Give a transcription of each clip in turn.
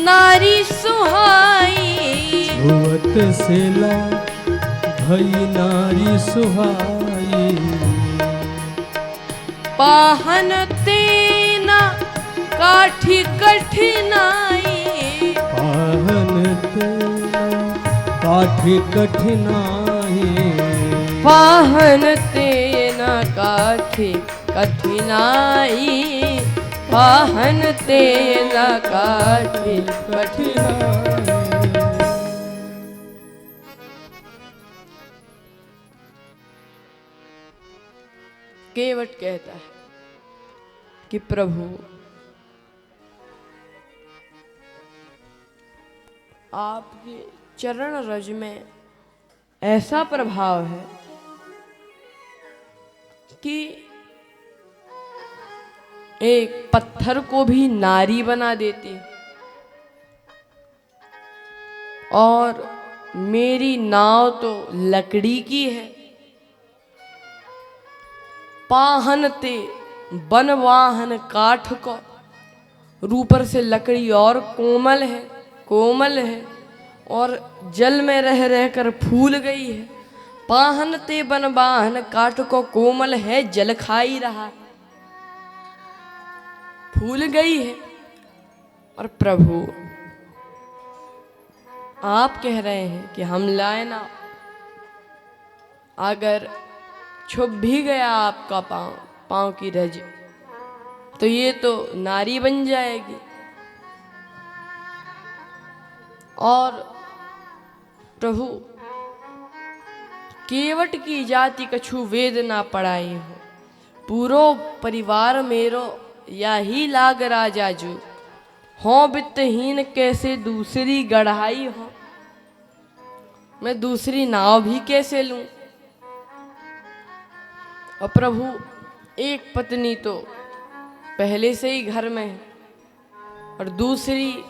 नारी सुहाई। धुवत सेला भई नारी सुहाई। पाहन तेना काठी कठिनाई। पाहन तेना काठी कठिनाई। पाहन तेना काठी कठिनाई। पाहन तेना काठी कठिनाई। केवट कहता है कि प्रभु आपके चरण रज में ऐसा प्रभाव है कि एक पत्थर को भी नारी बना देती, और मेरी नाव तो लकड़ी की है। पाहन ते बनवाहन काठ को, ऊपर से लकड़ी और कोमल है और जल में रह रहकर फूल गई है। पाहन ते बनवाहन काठ को, कोमल है, जल खाई रहा, फूल गई है। और प्रभु आप कह रहे हैं कि हम लाए ना, अगर छुप भी गया आपका पांव की रज, तो ये तो नारी बन जाएगी। और प्रभु केवट की जाति कछु वेद ना पढ़ाई हो। पूरो परिवार मेरो या ही लाग राजा जू, हो वित्तहीन कैसे दूसरी गढ़ाई हो। मैं दूसरी नाव भी कैसे लूं। और प्रभु एक पत्नी तो पहले से ही घर में है, और दूसरी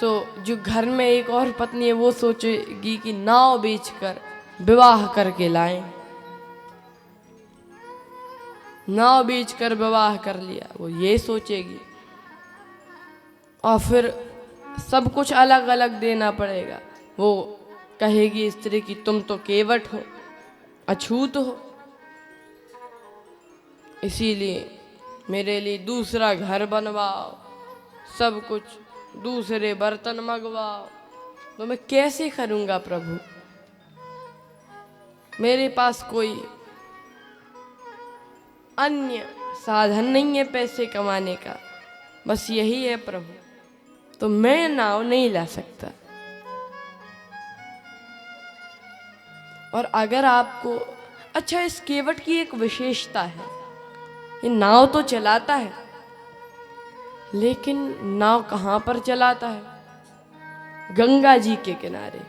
जो घर में एक और पत्नी है वो सोचेगी कि नाव बेचकर विवाह करके लाएं। नाव बेचकर विवाह कर लिया, वो ये सोचेगी। और फिर सब कुछ अलग अलग देना पड़ेगा। वो कहेगी स्त्री की तुम तो केवट हो, अछूत हो, इसीलिए मेरे लिए दूसरा घर बनवाओ, सब कुछ दूसरे बर्तन मंगवाओ। तो मैं कैसे करूंगा प्रभु, मेरे पास कोई अन्य साधन नहीं है पैसे कमाने का, बस यही है प्रभु। तो मैं नाव नहीं ला सकता। और अगर आपको अच्छा, इस केवट की एक विशेषता है, ये नाव तो चलाता है, लेकिन नाव कहाँ पर चलाता है? गंगा जी के किनारे।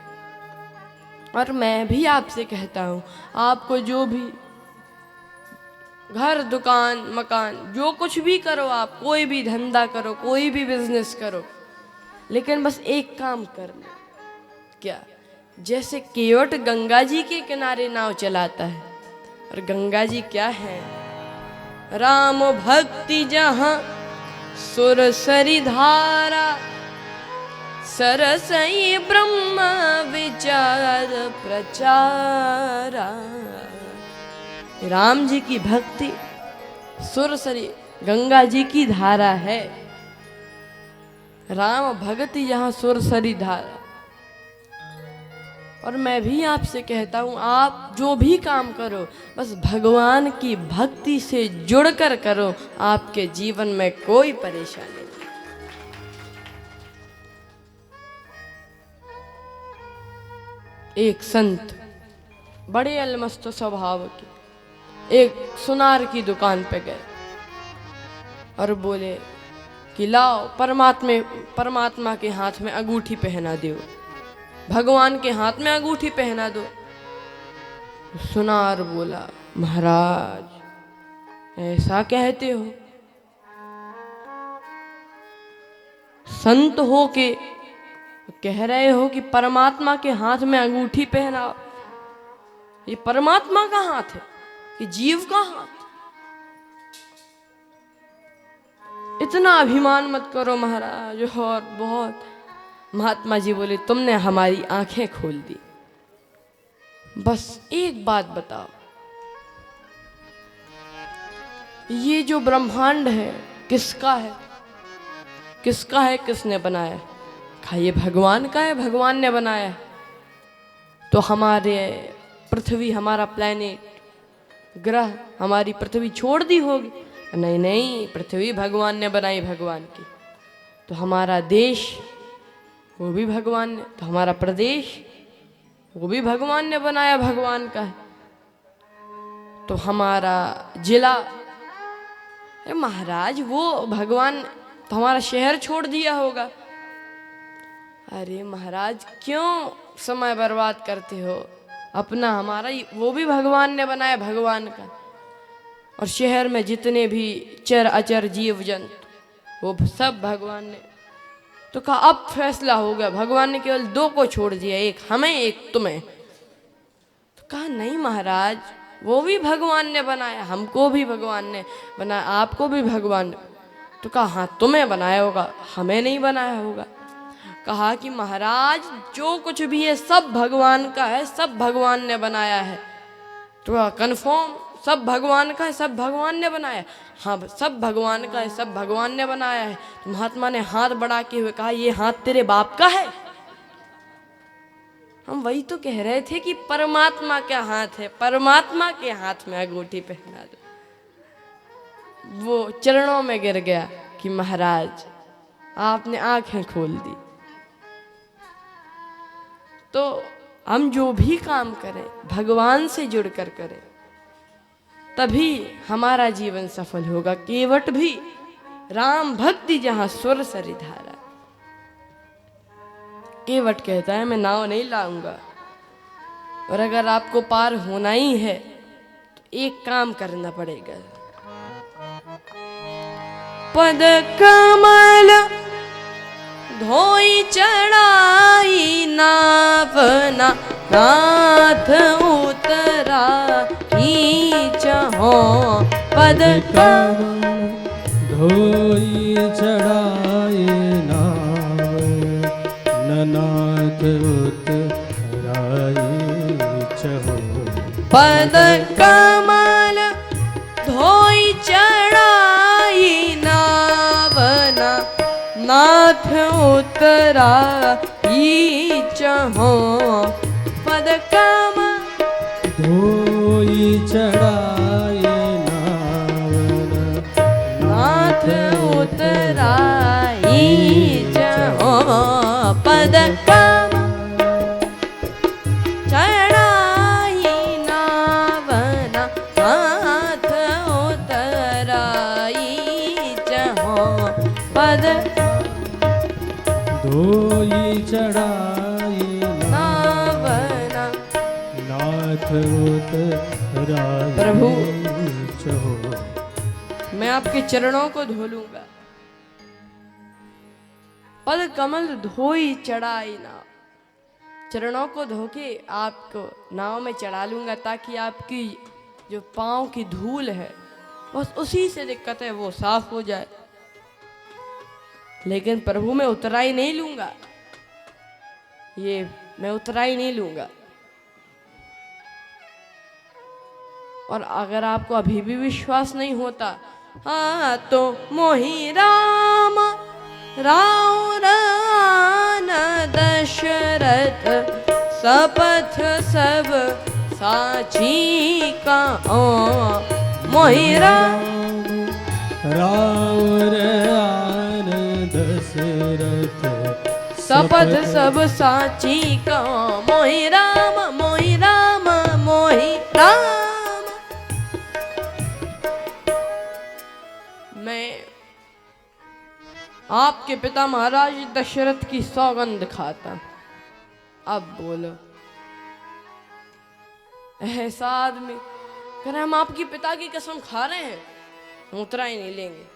और मैं भी आपसे कहता हूँ, आपको जो भी घर दुकान मकान जो कुछ भी करो, आप कोई भी धंधा करो, कोई भी बिजनेस करो, लेकिन बस एक काम कर लो। क्या? जैसे केवट गंगा जी के किनारे नाव चलाता है, और गंगा जी क्या है? राम भक्ति जहाँ सुरसरी धारा, सरसई ब्रह्म विचार प्रचारा। राम जी की भक्ति सुरसरी गंगा जी की धारा है। राम भक्ति यहाँ सुरसरी धारा। और मैं भी आपसे कहता हूँ, आप जो भी काम करो बस भगवान की भक्ति से जुड़कर करो, आपके जीवन में कोई परेशानी नहीं। एक संत बड़े अलमस्त स्वभाव के एक सुनार की दुकान पे गए और बोले कि लाओ परमात्मा के हाथ में अंगूठी पहना दो, भगवान के हाथ में अंगूठी पहना दो। सुनार बोला, महाराज ऐसा कहते हो? संत हो के कह रहे हो कि परमात्मा के हाथ में अंगूठी पहनाओ? ये परमात्मा का हाथ है कि जीव का हाथ? इतना अभिमान मत करो महाराज। और बहुत महात्मा जी बोले तुमने हमारी आंखें खोल दी। बस एक बात बताओ, ये जो ब्रह्मांड है किसका है? किसका है? किसने बनाया? कहा ये भगवान का है, भगवान ने बनाया है। तो हमारे पृथ्वी, हमारा प्लेनेट, ग्रह, हमारी पृथ्वी छोड़ दी होगी? नहीं नहीं, पृथ्वी भगवान ने बनाई, भगवान की। तो हमारा देश वो भी भगवान ने, तो हमारा प्रदेश वो भी भगवान ने बनाया, भगवान का है। तो हमारा जिला, अरे महाराज वो भगवान, तो हमारा शहर छोड़ दिया होगा। अरे महाराज क्यों समय बर्बाद करते हो अपना? हमारा वो भी भगवान ने बनाया, भगवान का। और शहर में जितने भी चर अचर जीव जंतु वो सब भगवान ने। तो कहा अब फैसला हो गया, भगवान ने केवल दो को छोड़ दिया, एक हमें एक तुम्हें। तो कहा नहीं महाराज, वो भी भगवान ने बनाया, हमको भी भगवान ने बनाया, आपको भी भगवान ने। तो कहा हाँ तुम्हें बनाया होगा, हमें नहीं बनाया होगा। कहा कि महाराज जो कुछ भी है सब भगवान का है, सब भगवान ने बनाया है। तो कन्फर्म सब भगवान का है, सब भगवान ने बनाया? हाँ सब भगवान का है, सब भगवान ने बनाया है। तो महात्मा ने हाथ बढ़ा के हुए कहा ये हाथ तेरे बाप का है? हम वही तो कह रहे थे कि परमात्मा का हाथ है, परमात्मा के हाथ में अंगूठी पहना दो। वो चरणों में गिर गया कि महाराज आपने आंखें खोल दी। तो हम जो भी काम करें भगवान से जुड़कर करें, तभी हमारा जीवन सफल होगा। केवट भी राम भक्ति जहां सुर सरिधारा। केवट कहता है मैं नाव नहीं लाऊंगा, और अगर आपको पार होना ही है तो एक काम करना पड़ेगा। पद कमल धोई चढ़ाई नावना, नाथ उतरा ही चहो। पद कमल धोई चढ़ाए नाव, ननाथ उतराए चहो। पद कमल धोई चढ़ाई नावना, नाथ उतरा ही चहो। पद कमल धोई चढ़ाए नाव, नाथ उतरा ही चहो। पद कमल चढ़ाई नावना, नाथ उतरा ही चहो। पद धोई चढ़ाए नावना, नाथ उतराए प्रभु चहो। मैं आपके चरणों को धो लूंगा। पद कमल धोई चढ़ाई नाव, चरणों को धो के आपको नाव में चढ़ा लूंगा, ताकि आपकी जो पाँव की धूल है बस उसी से दिक्कत है वो साफ हो जाए। लेकिन प्रभु मैं उतराई नहीं लूंगा, ये मैं उतराई नहीं लूंगा। और अगर आपको अभी भी विश्वास नहीं होता, हाँ तो मोहि राम राउर आन दशरथ, सपथ सब साची का मोहि राम राउर आन दशरथ, सपथ सब साची का मोहि राम, मोहि राम, मोहि राम। मैं आपके पिता महाराज दशरथ की सौगंध खाता। अब बोलो, ऐसा आदमी कह रहे हम आपके पिता की कसम खा रहे हैं, हम उतरा ही नहीं लेंगे।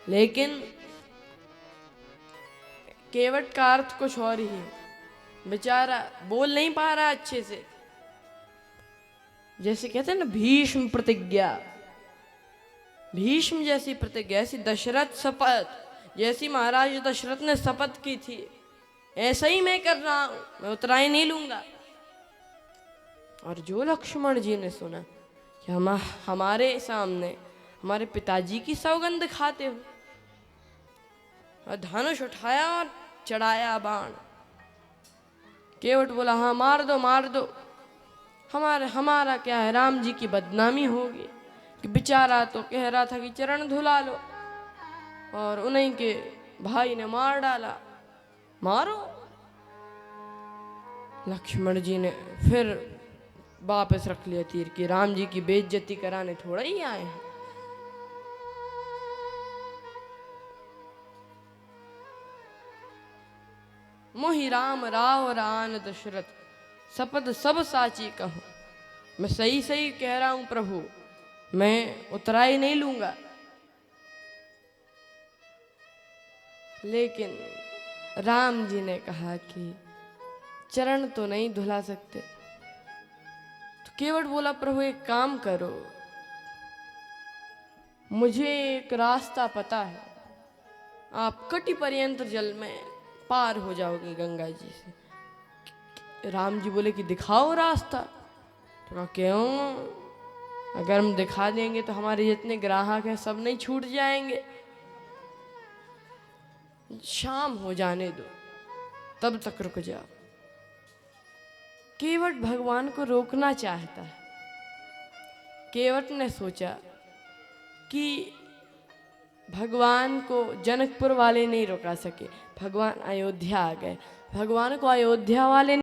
लेकिन केवट का अर्थ कुछ और ही है। बेचारा बोल नहीं पा रहा अच्छे से। जैसे कहते हैं ना भीष्म प्रतिज्ञा, भीष्म जैसी प्रतिज्ञा, ऐसी दशरथ शपथ, जैसी महाराज दशरथ ने शपथ की थी ऐसा ही मैं कर रहा हूं, मैं उतराई नहीं लूंगा। और जो लक्ष्मण जी ने सुना कि हमारे सामने हमारे पिताजी की सौगंध खाते हो, और धनुष उठाया और चढ़ाया बाण। केवट बोला हाँ मार दो मार दो, हमारा क्या है, राम जी की बदनामी होगी। कि बेचारा तो कह रहा था कि चरण धुला लो, और उन्हीं के भाई ने मार डाला, मारो। लक्ष्मण जी ने फिर वापस रख लिया तीर की, राम जी की बेइज्जती कराने थोड़ा ही आए हैं। मोहि राम राव रान दशरथ, शपथ सब साची कहूं। मैं सही सही कह रहा हूं प्रभु, मैं उतराई नहीं लूंगा। लेकिन राम जी ने कहा कि चरण तो नहीं धुला सकते। तो केवट बोला प्रभु एक काम करो, मुझे एक रास्ता पता है, आप कटी पर्यंत जल में पार हो जाओगे गंगा जी से। राम जी बोले कि दिखाओ रास्ता। तो क्यों, अगर हम दिखा देंगे तो हमारे जितने ग्राहक हैं सब नहीं छूट जाएंगे। शाम हो जाने दो, तब तक रुक जाओ। केवट भगवान को रोकना चाहता है। केवट ने सोचा कि भगवान को जनकपुर वाले नहीं रोका सके, भगवान अयोध्या आ गए, भगवान को अयोध्या वाले